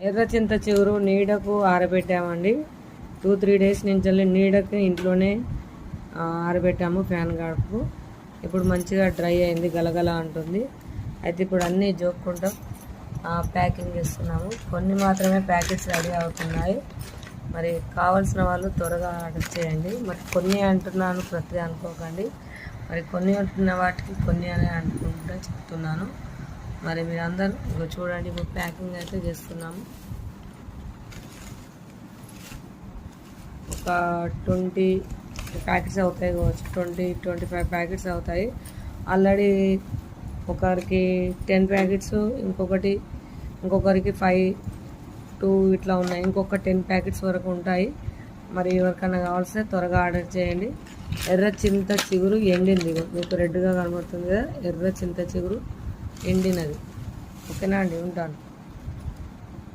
ఎర్ర చింత చిగురు నీడకు ఆరబెట్టామండి. 2-3 డేస్ నుంచి నీడకు ఇంట్లోనే ఆరబెట్టాము ఫ్యాన్ గాడుపు. ఇప్పుడు మంచిగా డ్రై అయింది, గలగల అంటుంది. అయితే ఇప్పుడు అన్నీ జోక్కుంటాం, ప్యాకింగ్ చేస్తున్నాము. కొన్ని మాత్రమే ప్యాకెట్స్ రెడీ అవుతున్నాయి. మరి కావాల్సిన వాళ్ళు త్వరగా ఆర్డర్ చేయండి. మరి కొన్ని అంటున్నాను, ప్రతి అనుకోకండి. మరి కొన్ని ఉంటున్న వాటికి కొన్ని అనే అనుకుంటూ చెప్తున్నాను. మరి మీరు అందరూ చూడండి, ఇప్పుడు ప్యాకింగ్ అయితే చేస్తున్నాము. ఒక 20 ప్యాకెట్స్ అవుతాయి కావచ్చు, 20-25 ప్యాకెట్స్ అవుతాయి. ఆల్రెడీ ఒకరికి 10 ప్యాకెట్స్, ఇంకొకరికి 5-2 ఇట్లా ఉన్నాయి. ఇంకొక 10 ప్యాకెట్స్ వరకు ఉంటాయి. మరి ఎవరికైనా కావాల్సి త్వరగా ఆర్డర్ చేయండి. ఎర్ర చింత చిగురు ఎండింది, మీకు రెడ్గా కనబడుతుంది కదా, ఎర్ర చింత చిగురు ఎండినది. ఓకేనా అండి, ఉంటాను.